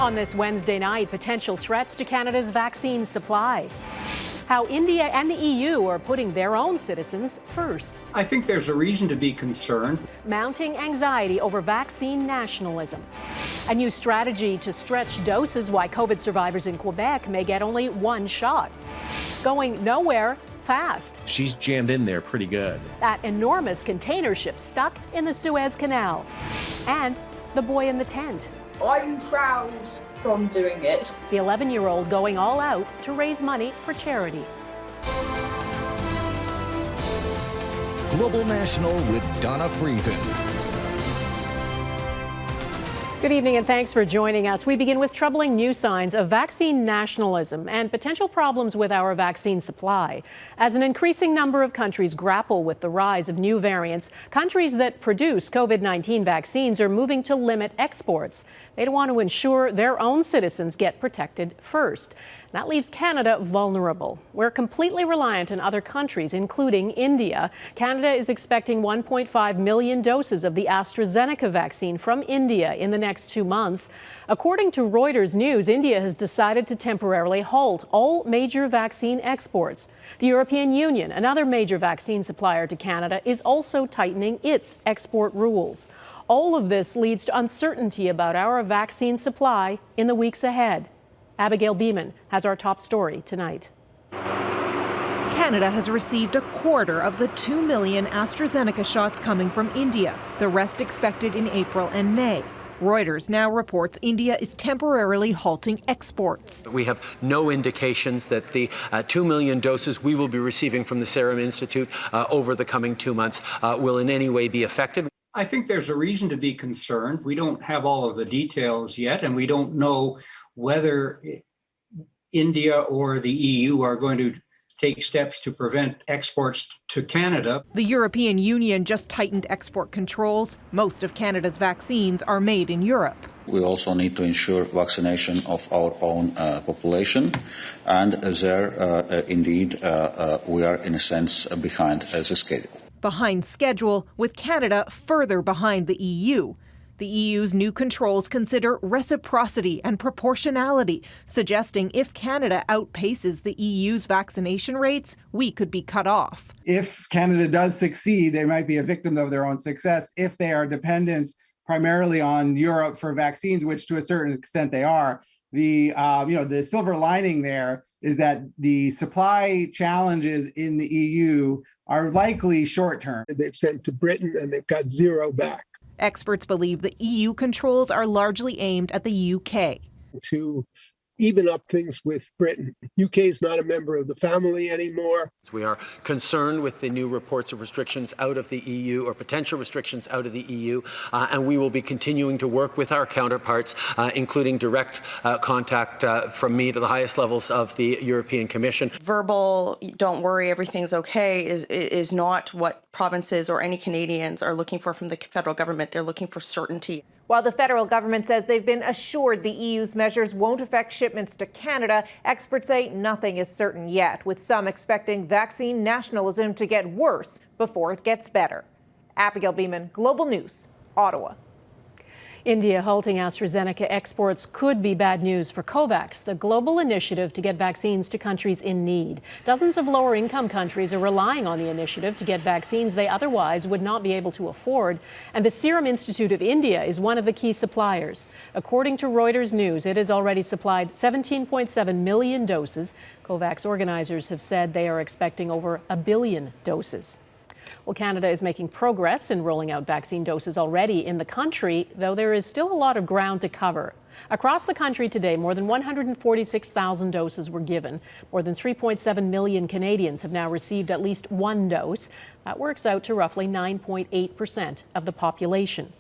On this Wednesday night, potential threats to Canada's vaccine supply. How India and the EU are putting their own citizens first. I think there's a reason to be concerned. Mounting anxiety over vaccine nationalism. A new strategy to stretch doses, why COVID survivors in Quebec may get only one shot. Going nowhere fast. She's jammed in there pretty good. That enormous container ship stuck in the Suez Canal. And the boy in the tent. I'm proud from doing it. The 11-year-old going all out to raise money for charity. Global National with Donna Friesen. Good evening and thanks for joining us. We begin with troubling new signs of vaccine nationalism and potential problems with our vaccine supply. As an increasing number of countries grapple with the rise of new variants, countries that produce COVID-19 vaccines are moving to limit exports. They want to ensure their own citizens get protected first. That leaves Canada vulnerable. We're completely reliant on other countries, including India. Canada is expecting 1.5 million doses of the AstraZeneca vaccine from India in the next 2 months. According to Reuters News, India has decided to temporarily halt all major vaccine exports. The European Union, another major vaccine supplier to Canada, is also tightening its export rules. All of this leads to uncertainty about our vaccine supply in the weeks ahead. Abigail Bimman has our top story tonight. Canada has received a quarter of the 2 million AstraZeneca shots coming from India, the rest expected in April and May. Reuters now reports India is temporarily halting exports. We have no indications that the 2 million doses we will be receiving from the Serum Institute over the coming 2 months will in any way be affected. I think there's a reason to be concerned. We don't have all of the details yet, and we don't know whether India or the EU are going to take steps to prevent exports to Canada. The European Union just tightened export controls. Most of Canada's vaccines are made in Europe. We also need to ensure vaccination of our own population, and there, indeed, we are in a sense behind as a schedule. Behind schedule, with Canada further behind the EU. The EU's new controls consider reciprocity and proportionality, suggesting if Canada outpaces the EU's vaccination rates, we could be cut off. If Canada does succeed, they might be a victim of their own success if they are dependent primarily on Europe for vaccines, which to a certain extent they are. The silver lining there is that the supply challenges in the EU are likely short-term. They've sent to Britain and they've got zero back. Experts believe the EU controls are largely aimed at the UK. To even up things with Britain. UK is not a member of the family anymore. We are concerned with the new reports of restrictions out of the EU or potential restrictions out of the EU, and we will be continuing to work with our counterparts, including direct contact from me to the highest levels of the European Commission. Verbal, don't worry, everything's okay, is not what provinces or any Canadians are looking for from the federal government. They're looking for certainty. While the federal government says they've been assured the EU's measures won't affect shipments to Canada, experts say nothing is certain yet, with some expecting vaccine nationalism to get worse before it gets better. Abigail Bimman, Global News, Ottawa. India halting AstraZeneca exports could be bad news for COVAX, the global initiative to get vaccines to countries in need. Dozens of lower-income countries are relying on the initiative to get vaccines they otherwise would not be able to afford, and the Serum Institute of India is one of the key suppliers. According to Reuters News, it has already supplied 17.7 million doses. COVAX organizers have said they are expecting over 1 billion doses. Well, Canada is making progress in rolling out vaccine doses already in the country, though there is still a lot of ground to cover. Across the country today, more than 146,000 doses were given. More than 3.7 million Canadians have now received at least one dose. That works out to roughly 9.8% of the population.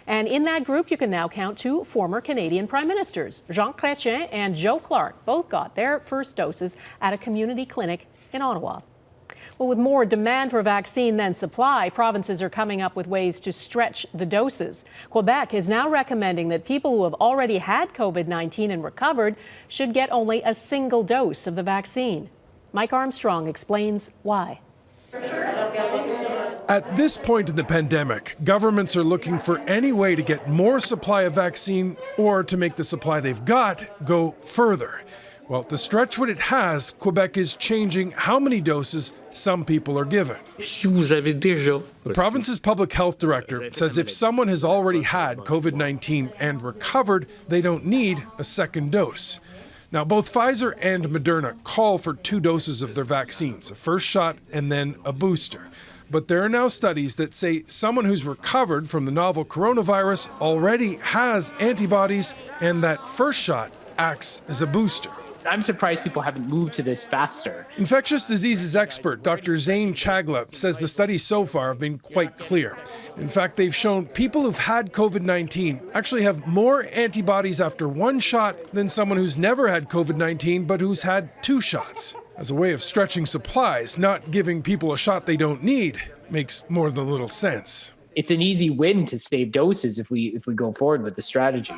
And in that group, you can now count two former Canadian Prime Ministers. Jean Chrétien and Joe Clark both got their first doses at a community clinic in Ottawa. Well, with more demand for vaccine than supply, provinces are coming up with ways to stretch the doses. Quebec is now recommending that people who have already had COVID-19 and recovered should get only a single dose of the vaccine. Mike Armstrong explains why. At this point in the pandemic, governments are looking for any way to get more supply of vaccine or to make the supply they've got go further. Well, to stretch what it has, Quebec is changing how many doses some people are given. The province's public health director says if someone has already had COVID-19 and recovered, they don't need a second dose. Now, both Pfizer and Moderna call for 2 doses of their vaccines, a first shot and then a booster. But there are now studies that say someone who's recovered from the novel coronavirus already has antibodies, and that first shot acts as a booster. I'm surprised people haven't moved to this faster. Infectious diseases expert Dr. Zain Chagla says the studies so far have been quite clear. In fact, they've shown people who've had COVID-19 actually have more antibodies after 1 shot than someone who's never had COVID-19 but who's had 2 shots. As a way of stretching supplies, not giving people a shot they don't need makes more than a little sense. It's an easy win to save doses if we go forward with the strategy.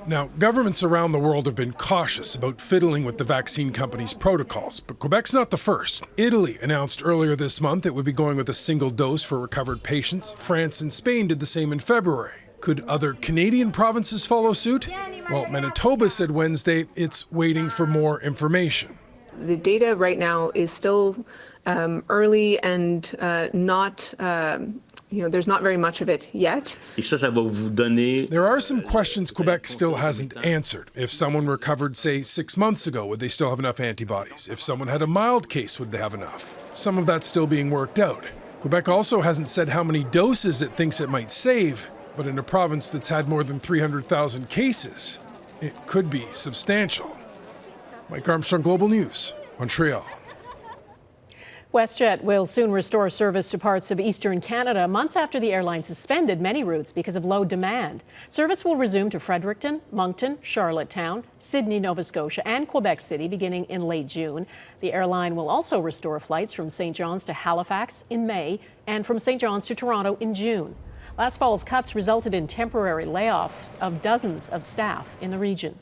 Now, governments around the world have been cautious about fiddling with the vaccine companies' protocols, but Quebec's not the first. Italy announced earlier this month it would be going with a single dose for recovered patients. France and Spain did the same in February. Could other Canadian provinces follow suit? Well, Manitoba said Wednesday it's waiting for more information. The data right now is still early and not, there's not very much of it yet. There are some questions Quebec still hasn't answered. If someone recovered, say, 6 months ago, would they still have enough antibodies? If someone had a mild case, would they have enough? Some of that's still being worked out. Quebec also hasn't said how many doses it thinks it might save, but in a province that's had more than 300,000 cases, it could be substantial. Mike Armstrong, Global News, Montreal. WestJet will soon restore service to parts of eastern Canada months after the airline suspended many routes because of low demand. Service will resume to Fredericton, Moncton, Charlottetown, Sydney, Nova Scotia, and Quebec City beginning in late June. The airline will also restore flights from St. John's to Halifax in May and from St. John's to Toronto in June. Last fall's cuts resulted in temporary layoffs of dozens of staff in the region.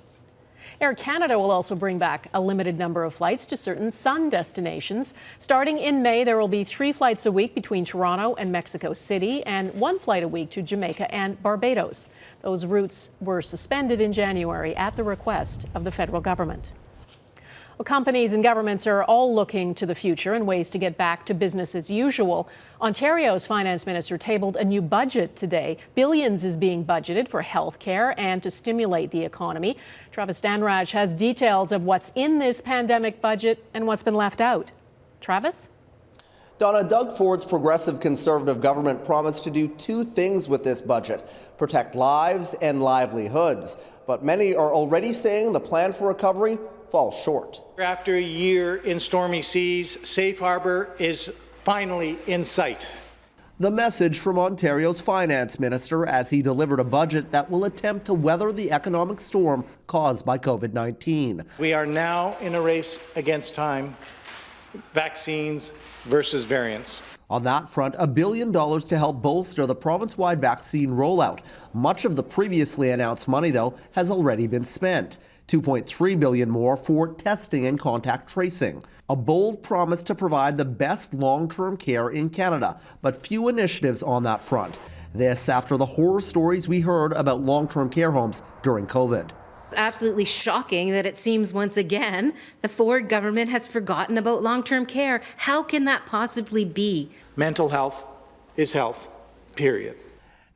Air Canada will also bring back a limited number of flights to certain sun destinations. Starting in May, there will be 3 flights a week between Toronto and Mexico City and 1 flight a week to Jamaica and Barbados. Those routes were suspended in January at the request of the federal government. Well, companies and governments are all looking to the future and ways to get back to business as usual. Ontario's finance minister tabled a new budget today. Billions is being budgeted for health care and to stimulate the economy. Travis Dhanraj has details of what's in this pandemic budget and what's been left out. Travis? Donna, Doug Ford's progressive conservative government promised to do 2 things with this budget: protect lives and livelihoods. But many are already saying the plan for recovery falls short. After a year in stormy seas, safe harbor is finally in sight. The message from Ontario's finance minister as he delivered a budget that will attempt to weather the economic storm caused by COVID-19. We are now in a race against time, vaccines versus variants. On that front, $1 billion to help bolster the province-wide vaccine rollout. Much of the previously announced money, though, has already been spent. $2.3 billion more for testing and contact tracing. A bold promise to provide the best long-term care in Canada, but few initiatives on that front. This after the horror stories we heard about long-term care homes during COVID. It's absolutely shocking that it seems once again the Ford government has forgotten about long-term care. How can that possibly be? Mental health is health, period.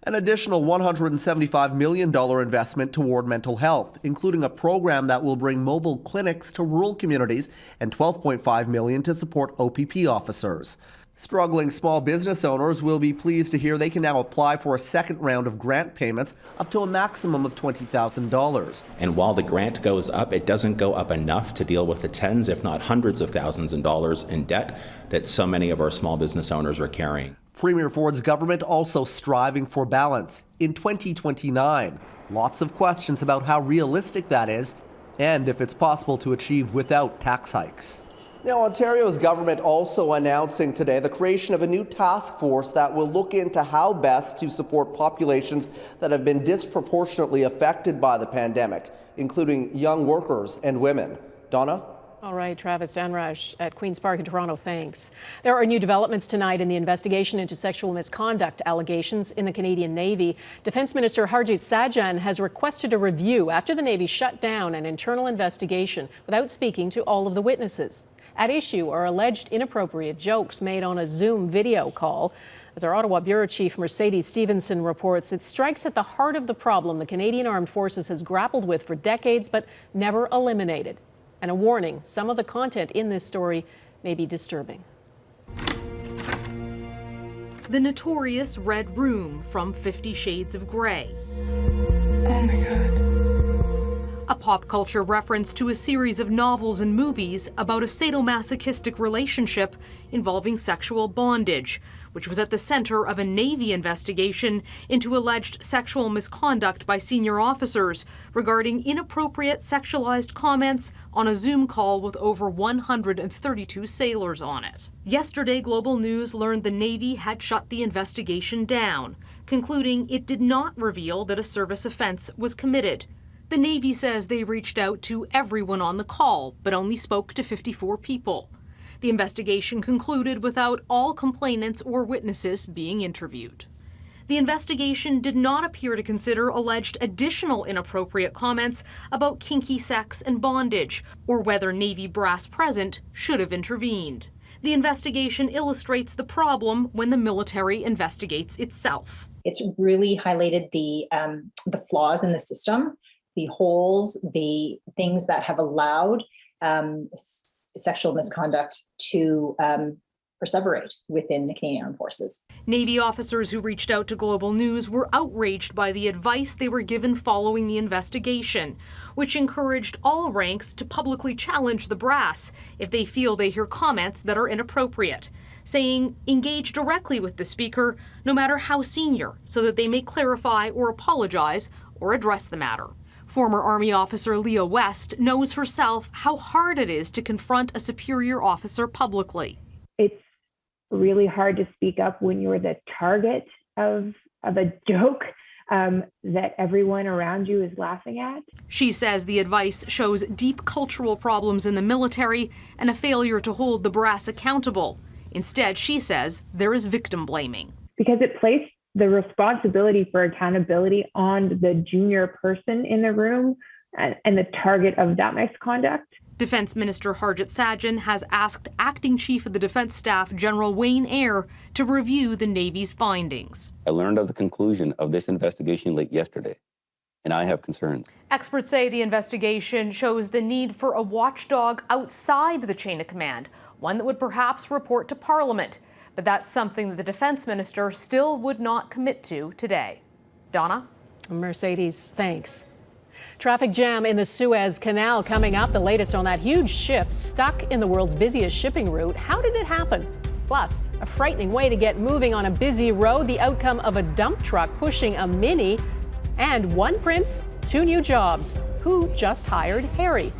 An additional $175 million investment toward mental health, including a program that will bring mobile clinics to rural communities and $12.5 million to support OPP officers. Struggling small business owners will be pleased to hear they can now apply for a second round of grant payments up to a maximum of $20,000. And while the grant goes up, it doesn't go up enough to deal with the tens, if not hundreds of thousands of dollars in debt that so many of our small business owners are carrying. Premier Ford's government also striving for balance in 2029. Lots of questions about how realistic that is and if it's possible to achieve without tax hikes. Now, Ontario's government also announcing today the creation of a new task force that will look into how best to support populations that have been disproportionately affected by the pandemic, including young workers and women. Donna? All right, Travis Dhanraj at Queen's Park in Toronto, thanks. There are new developments tonight in the investigation into sexual misconduct allegations in the Canadian Navy. Defence Minister Harjit Sajjan has requested a review after the Navy shut down an internal investigation without speaking to all of the witnesses. At issue are alleged inappropriate jokes made on a Zoom video call. As our Ottawa Bureau Chief Mercedes Stevenson reports, it strikes at the heart of the problem the Canadian Armed Forces has grappled with for decades but never eliminated. And a warning, some of the content in this story may be disturbing. The notorious Red Room from 50 Shades of Grey. Oh my God. A pop culture reference to a series of novels and movies about a sadomasochistic relationship involving sexual bondage, which was at the center of a Navy investigation into alleged sexual misconduct by senior officers regarding inappropriate sexualized comments on a Zoom call with over 132 sailors on it. Yesterday, Global News learned the Navy had shut the investigation down, concluding it did not reveal that a service offense was committed. The Navy says they reached out to everyone on the call, but only spoke to 54 people. The investigation concluded without all complainants or witnesses being interviewed. The investigation did not appear to consider alleged additional inappropriate comments about kinky sex and bondage, or whether Navy brass present should have intervened. The investigation illustrates the problem when the military investigates itself. It's really highlighted the flaws in the system, the holes, the things that have allowed sexual misconduct to perseverate within the Canadian Armed Forces. Navy officers who reached out to Global News were outraged by the advice they were given following the investigation, which encouraged all ranks to publicly challenge the brass if they feel they hear comments that are inappropriate, saying engage directly with the speaker, no matter how senior, so that they may clarify or apologize or address the matter. Former Army officer Leah West knows herself how hard it is to confront a superior officer publicly. It's really hard to speak up when you're the target of a joke that everyone around you is laughing at. She says the advice shows deep cultural problems in the military and a failure to hold the brass accountable. Instead, she says there is victim blaming. Because it placed the responsibility for accountability on the junior person in the room and the target of that misconduct. Defense Minister Harjit Sajjan has asked Acting Chief of the Defense Staff General Wayne Eyre to review the Navy's findings. I learned of the conclusion of this investigation late yesterday, and I have concerns. Experts say the investigation shows the need for a watchdog outside the chain of command, one that would perhaps report to Parliament. But that's something that the Defense Minister still would not commit to today. Donna? Mercedes, thanks. Traffic jam in the Suez Canal coming up. The latest on that huge ship stuck in the world's busiest shipping route. How did it happen? Plus, a frightening way to get moving on a busy road. The outcome of a dump truck pushing a Mini. And one prince, two new jobs. Who just hired Harry?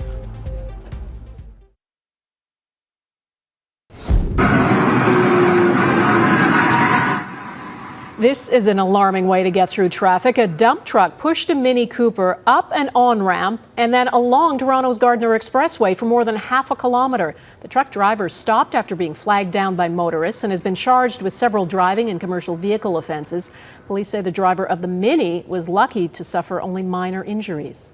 This is an alarming way to get through traffic. A dump truck pushed a Mini Cooper up an on-ramp and then along Toronto's Gardiner Expressway for more than half a kilometre. The truck driver stopped after being flagged down by motorists and has been charged with several driving and commercial vehicle offences. Police say the driver of the Mini was lucky to suffer only minor injuries.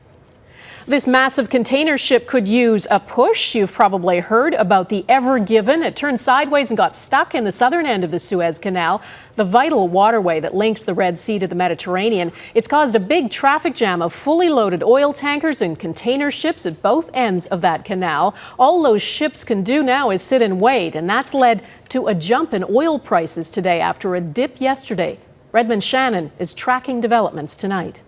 This massive container ship could use a push. You've probably heard about the Ever Given. It turned sideways and got stuck in the southern end of the Suez Canal, the vital waterway that links the Red Sea to the Mediterranean. It's caused a big traffic jam of fully loaded oil tankers and container ships at both ends of that canal. All those ships can do now is sit and wait, and that's led to a jump in oil prices today after a dip yesterday. Redmond Shannon is tracking developments tonight.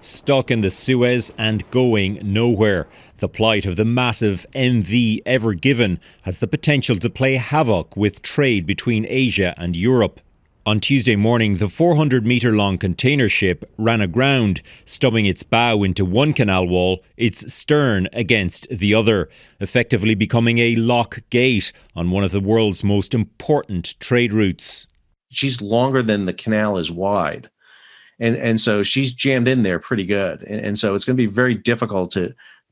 Stuck in the Suez and going nowhere. The plight of the massive MV Ever Given has the potential to play havoc with trade between Asia and Europe. On Tuesday morning, the 400-metre-long container ship ran aground, stubbing its bow into one canal wall, its stern against the other, effectively becoming a lock gate on one of the world's most important trade routes. She's longer than the canal is wide. And so she's jammed in there pretty good. And so it's going to be very difficult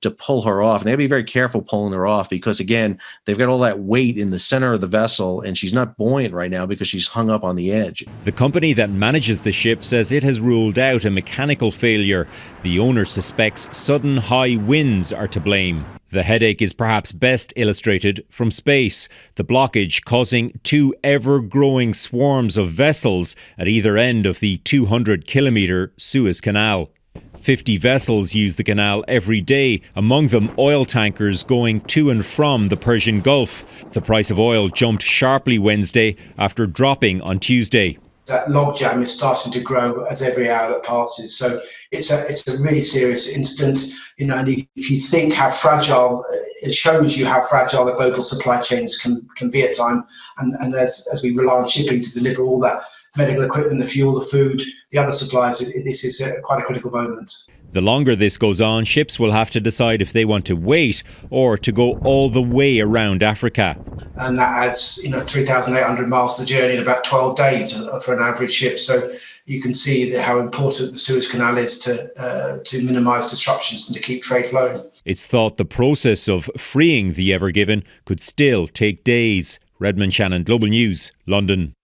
to pull her off. And they have to be very careful pulling her off because, again, they've got all that weight in the center of the vessel, and she's not buoyant right now because she's hung up on the edge. The company that manages the ship says it has ruled out a mechanical failure. The owner suspects sudden high winds are to blame. The headache is perhaps best illustrated from space, the blockage causing two ever-growing swarms of vessels at either end of the 200-kilometre Suez Canal. 50 vessels use the canal every day, among them oil tankers going to and from the Persian Gulf. The price of oil jumped sharply Wednesday after dropping on Tuesday. That logjam is starting to grow as every hour that passes. So it's a really serious incident. And if you think how fragile, it shows you how fragile the global supply chains can be at times. And as we rely on shipping to deliver all that medical equipment, the fuel, the food, the other supplies, this is quite a critical moment. The longer this goes on, ships will have to decide if they want to wait or to go all the way around Africa. And that adds 3,800 miles to the journey in about 12 days for an average ship. So you can see how important the Suez Canal is to minimise disruptions and to keep trade flowing. It's thought the process of freeing the Ever Given could still take days. Redmond Shannon, Global News, London.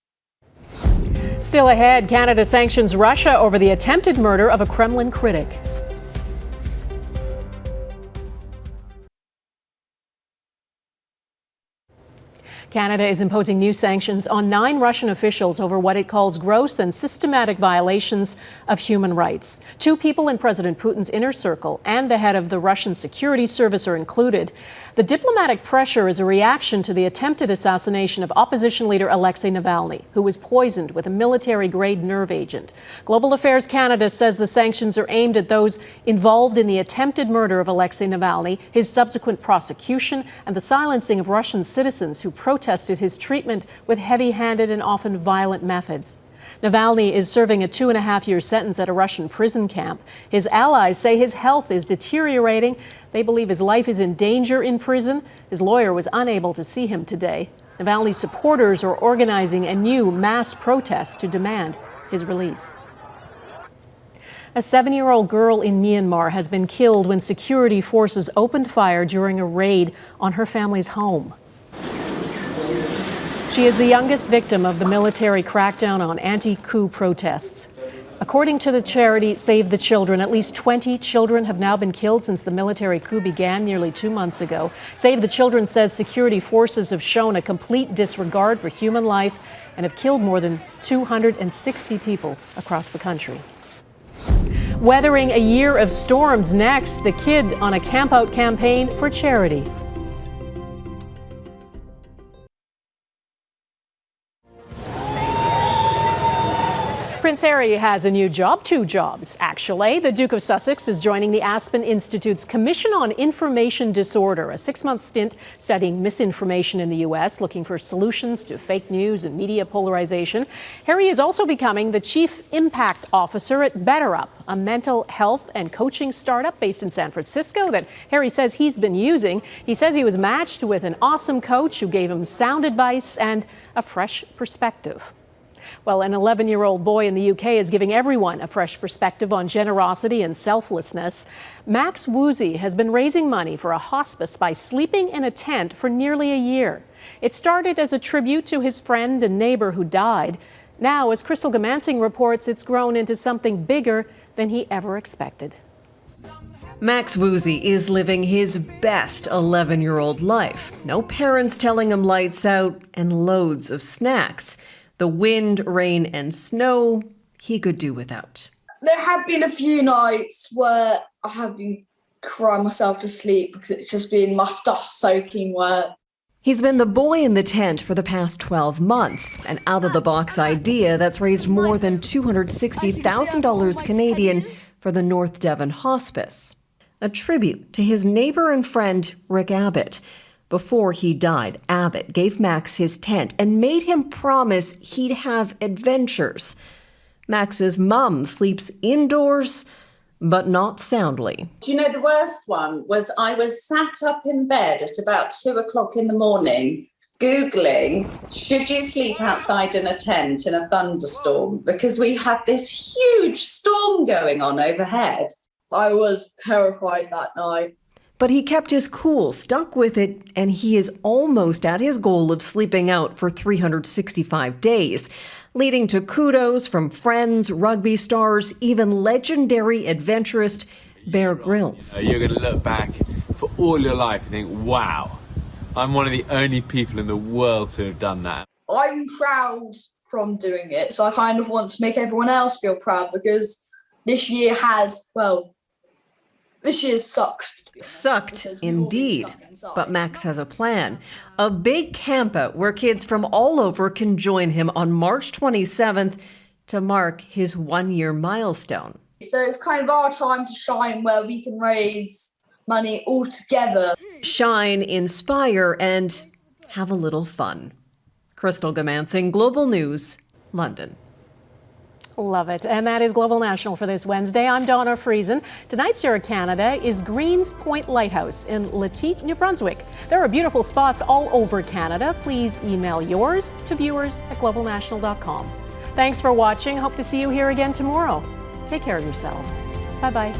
Still ahead, Canada sanctions Russia over the attempted murder of a Kremlin critic. Canada is imposing new sanctions on 9 Russian officials over what it calls gross and systematic violations of human rights. 2 people in President Putin's inner circle and the head of the Russian security service are included. The diplomatic pressure is a reaction to the attempted assassination of opposition leader Alexei Navalny, who was poisoned with a military-grade nerve agent. Global Affairs Canada says the sanctions are aimed at those involved in the attempted murder of Alexei Navalny, his subsequent prosecution, and the silencing of Russian citizens who protested his treatment with heavy-handed and often violent methods. Navalny is serving a 2.5-year sentence at a Russian prison camp. His allies say his health is deteriorating. They believe his life is in danger in prison. His lawyer was unable to see him today. Navalny's supporters are organizing a new mass protest to demand his release. A 7-year-old girl in Myanmar has been killed when security forces opened fire during a raid on her family's home. She is the youngest victim of the military crackdown on anti-coup protests. According to the charity Save the Children, at least 20 children have now been killed since the military coup began nearly 2 months ago. Save the Children says security forces have shown a complete disregard for human life and have killed more than 260 people across the country. Weathering a year of storms next, the kid on a camp-out campaign for charity. Prince Harry has a new job, 2 jobs, actually. The Duke of Sussex is joining the Aspen Institute's Commission on Information Disorder, a 6-month stint studying misinformation in the U.S., looking for solutions to fake news and media polarization. Harry is also becoming the Chief Impact Officer at BetterUp, a mental health and coaching startup based in San Francisco that Harry says he's been using. He says he was matched with an awesome coach who gave him sound advice and a fresh perspective. Well, an 11-year-old boy in the UK is giving everyone a fresh perspective on generosity and selflessness. Max Woozy has been raising money for a hospice by sleeping in a tent for nearly a year. It started as a tribute to his friend and neighbor who died. Now, as Crystal Gamansing reports, it's grown into something bigger than he ever expected. Max Woozy is living his best 11-year-old life. No parents telling him lights out and loads of snacks. The wind, rain, and snow he could do without. There have been a few nights where I have been crying myself to sleep because it's just been my stuff soaking wet. He's been the boy in the tent for the past 12 months, an out-of-the-box idea that's raised more than $260,000 Canadian for the North Devon Hospice. A tribute to his neighbor and friend, Rick Abbott. Before he died, Abbott gave Max his tent and made him promise he'd have adventures. Max's mum sleeps indoors, but not soundly. Do you know the worst one was I was sat up in bed at about 2 o'clock in the morning, Googling, should you sleep outside in a tent in a thunderstorm? Because we had this huge storm going on overhead. I was terrified that night. But he kept his cool, stuck with it, and he is almost at his goal of sleeping out for 365 days, leading to kudos from friends, rugby stars, even legendary adventurist Bear Grylls. You're going to look back for all your life and think, wow, I'm one of the only people in the world to have done that. I'm proud from doing it, so I kind of want to make everyone else feel proud, because this year sucked. Sucked, indeed. But Max has a plan. A big campout where kids from all over can join him on March 27th to mark his 1-year milestone. So it's kind of our time to shine, where we can raise money all together. Shine, inspire, and have a little fun. Crystal Gamansing, Global News, London. Love it. And that is Global National for this Wednesday. I'm Donna Friesen. Tonight's Sierra Canada is Greens Point Lighthouse in Letite, New Brunswick. There are beautiful spots all over Canada. Please email yours to viewers@globalnational.com. Thanks for watching. Hope to see you here again tomorrow. Take care of yourselves. Bye-bye.